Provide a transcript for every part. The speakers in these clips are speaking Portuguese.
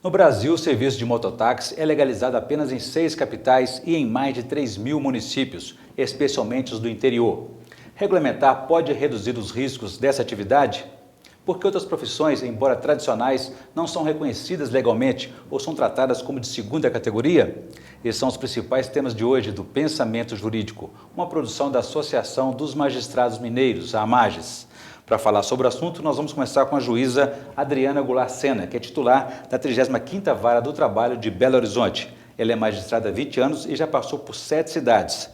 No Brasil, o serviço de mototáxi é legalizado apenas em 6 capitais e em mais de 3.000 municípios, especialmente os do interior. Regulamentar pode reduzir os riscos dessa atividade? Porque outras profissões, embora tradicionais, não são reconhecidas legalmente ou são tratadas como de segunda categoria? Esses são os principais temas de hoje do Pensamento Jurídico, uma produção da Associação dos Magistrados Mineiros, a AMAGES. Para falar sobre o assunto, nós vamos começar com a juíza Adriana Goulart Sena, que é titular da 35ª Vara do Trabalho de Belo Horizonte. Ela é magistrada há 20 anos e já passou por 7 cidades: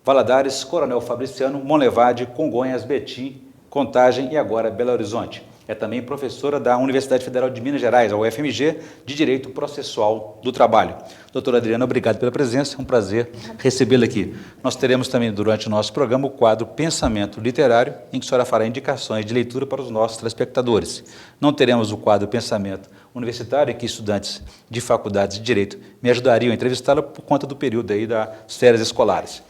Valadares, Coronel Fabriciano, Monlevade, Congonhas, Betim, Contagem e agora Belo Horizonte. É também professora da Universidade Federal de Minas Gerais, a UFMG, de Direito Processual do Trabalho. Doutora Adriana, obrigado pela presença, é um prazer recebê-la aqui. Nós teremos também, durante o nosso programa, o quadro Pensamento Literário, em que a senhora fará indicações de leitura para os nossos telespectadores. Não teremos o quadro Pensamento Universitário, em que estudantes de faculdades de Direito me ajudariam a entrevistá-la por conta do período aí das férias escolares.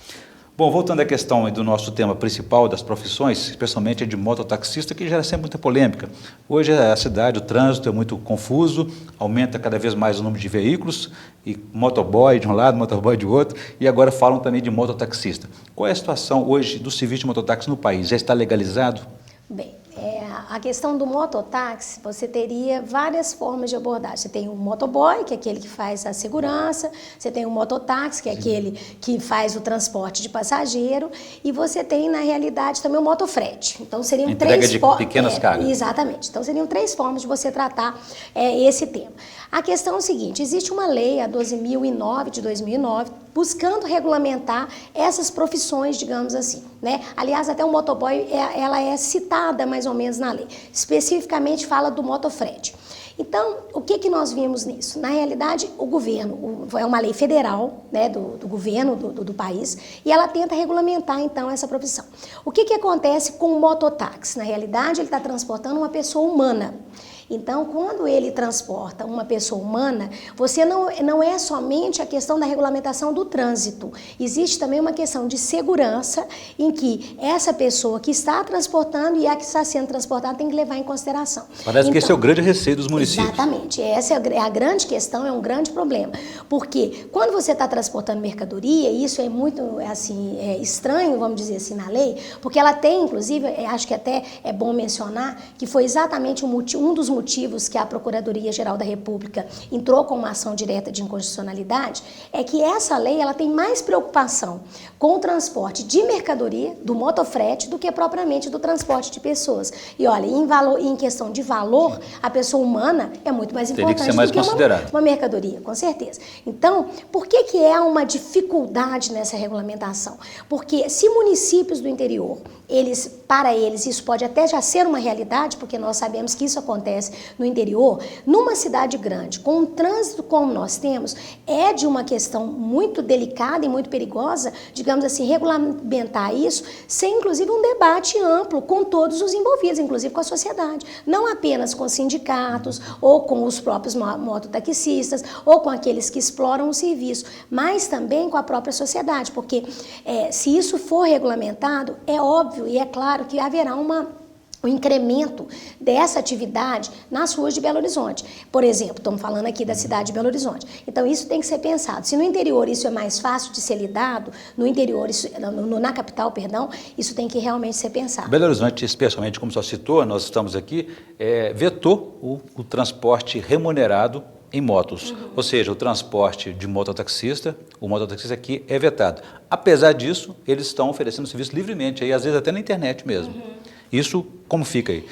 Bom, voltando à questão do nosso tema principal das profissões, especialmente a de mototaxista, que gera sempre muita polêmica. Hoje a cidade, o trânsito é muito confuso, aumenta cada vez mais o número de veículos, e motoboy de um lado, motoboy de outro, e agora falam também de mototaxista. Qual é a situação hoje do serviço de mototáxi no país? Já está legalizado? Bem, a questão do mototáxi, você teria várias formas de abordagem. Você tem o motoboy, que é aquele que faz a segurança, você tem o mototáxi, que é aquele que faz o transporte de passageiro, e você tem, na realidade, também o motofrete. Então, seriam três formas. Pequenas cargas. Exatamente. Então, seriam 3 formas de você tratar esse tema. A questão é o seguinte: existe uma lei, a 12.009 de 2009, buscando regulamentar essas profissões, digamos assim, né? Aliás, até o motoboy, ela é citada mais ou menos na lei. Especificamente fala do motofrete. Então, o que nós vimos nisso? Na realidade, o governo, é uma lei federal, né, do governo do país, e ela tenta regulamentar, então, essa profissão. O que acontece com o mototáxi? Na realidade, ele está transportando uma pessoa humana. Então, quando ele transporta uma pessoa humana, você não é somente a questão da regulamentação do trânsito. Existe também uma questão de segurança em que essa pessoa que está transportando e a que está sendo transportada tem que levar em consideração. Parece que esse é o grande receio dos municípios. Exatamente. Essa é a grande questão, é um grande problema. Porque quando você está transportando mercadoria, e isso é muito estranho, vamos dizer assim, na lei, porque ela tem, inclusive, acho que até é bom mencionar, que foi exatamente um dos motivos que a Procuradoria-Geral da República entrou com uma ação direta de inconstitucionalidade, é que essa lei ela tem mais preocupação com o transporte de mercadoria, do motofrete, do que propriamente do transporte de pessoas. E olha, em questão de valor, a pessoa humana é muito mais importante que ser mais do que uma mercadoria, com certeza. Então, por que é uma dificuldade nessa regulamentação? Porque se municípios do interior, para eles isso pode até já ser uma realidade, porque nós sabemos que isso acontece no interior, numa cidade grande, com um trânsito como nós temos, é de uma questão muito delicada e muito perigosa, digamos assim, regulamentar isso sem, inclusive, um debate amplo com todos os envolvidos, inclusive com a sociedade. Não apenas com sindicatos, ou com os próprios mototaxistas, ou com aqueles que exploram o serviço, mas também com a própria sociedade, porque se isso for regulamentado, é óbvio e é claro que haverá o incremento dessa atividade nas ruas de Belo Horizonte. Por exemplo, estamos falando aqui da cidade de Belo Horizonte. Então, isso tem que ser pensado. Se no interior isso é mais fácil de ser lidado, na capital, isso tem que realmente ser pensado. Belo Horizonte, especialmente, como só citou, nós estamos aqui, vetou o transporte remunerado em motos, ou seja, o transporte de mototaxista, o mototaxista aqui é vetado. Apesar disso, eles estão oferecendo serviço livremente, aí, às vezes até na internet mesmo. Isso, como fica aí?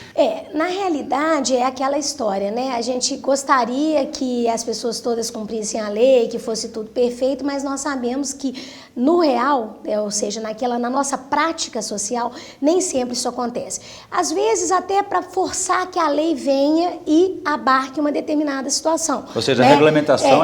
Na realidade, é aquela história, né? A gente gostaria que as pessoas todas cumprissem a lei, que fosse tudo perfeito, mas nós sabemos que, no real, ou seja, na nossa prática social, nem sempre isso acontece. Às vezes, até para forçar que a lei venha e abarque uma determinada situação. Ou seja, né? A regulamentação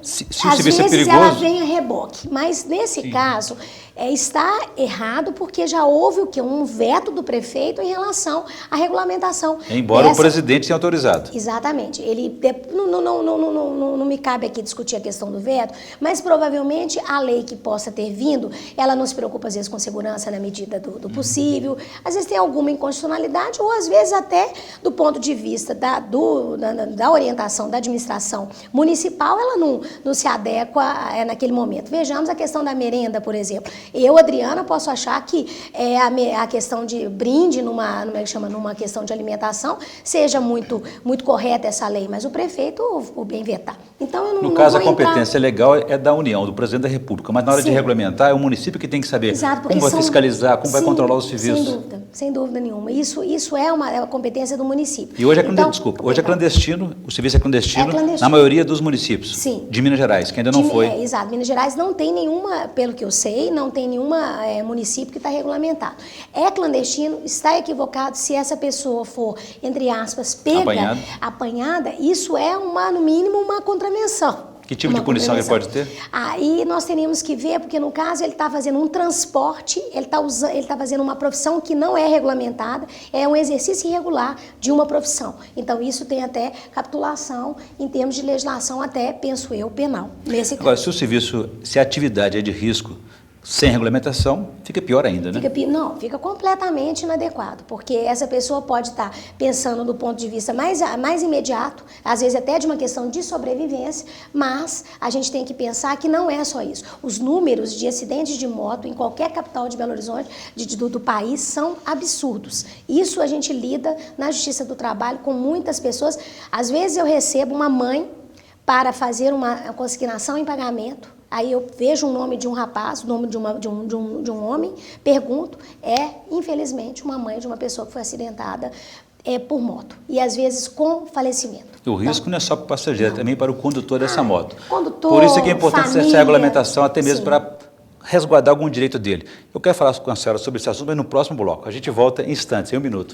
se o serviço é perigoso... Às vezes ela vem a reboque, mas nesse caso... está errado porque já houve um veto do prefeito em relação relação à regulamentação. Embora o presidente tenha autorizado. Exatamente. Não me cabe aqui discutir a questão do veto, mas provavelmente a lei que possa ter vindo, ela não se preocupa às vezes com segurança na medida do possível, às vezes tem alguma inconstitucionalidade ou às vezes até do ponto de vista da orientação da administração municipal, ela não se adequa naquele momento. Vejamos a questão da merenda, por exemplo. Eu, Adriana, posso achar que a questão de brinde numa questão de alimentação seja muito correta essa lei, mas o prefeito o bem vetar. Então, eu no caso, a competência legal é da União, do presidente da República, mas na hora de regulamentar é o município que tem que saber como vai fiscalizar, como vai controlar os serviços. Sem dúvida nenhuma. Isso é uma competência do município. E hoje hoje é clandestino, o serviço é clandestino na maioria dos municípios de Minas Gerais, que ainda não foi. Exato. Minas Gerais não tem nenhuma, pelo que eu sei, não tem nenhuma município que está regulamentado. É clandestino, está equivocado se essa pessoa for, entre aspas, pega, apanhada, isso é no mínimo uma contravenção. Que tipo de punição ele pode ter? Aí nós teríamos que ver, porque no caso ele está fazendo um transporte, ele está fazendo uma profissão que não é regulamentada, é um exercício irregular de uma profissão. Então isso tem até capitulação em termos de legislação, até, penso eu, penal. Nesse caso. Agora, se a atividade é de risco, sem regulamentação, fica pior ainda, né? Fica completamente inadequado, porque essa pessoa pode estar pensando do ponto de vista mais imediato, às vezes até de uma questão de sobrevivência, mas a gente tem que pensar que não é só isso. Os números de acidentes de moto em qualquer capital de Belo Horizonte, do país, são absurdos. Isso a gente lida na Justiça do Trabalho com muitas pessoas. Às vezes eu recebo uma mãe para fazer uma consignação em pagamento. Aí eu vejo o nome de um rapaz, o nome de um homem, pergunto, infelizmente, uma mãe de uma pessoa que foi acidentada por moto. E às vezes com falecimento. O risco não é só para o passageiro, também para o condutor dessa moto. Condutor, por isso é que é importante essa regulamentação, até mesmo sim, para resguardar algum direito dele. Eu quero falar com a senhora sobre esse assunto, mas no próximo bloco. A gente volta em instantes, em um minuto.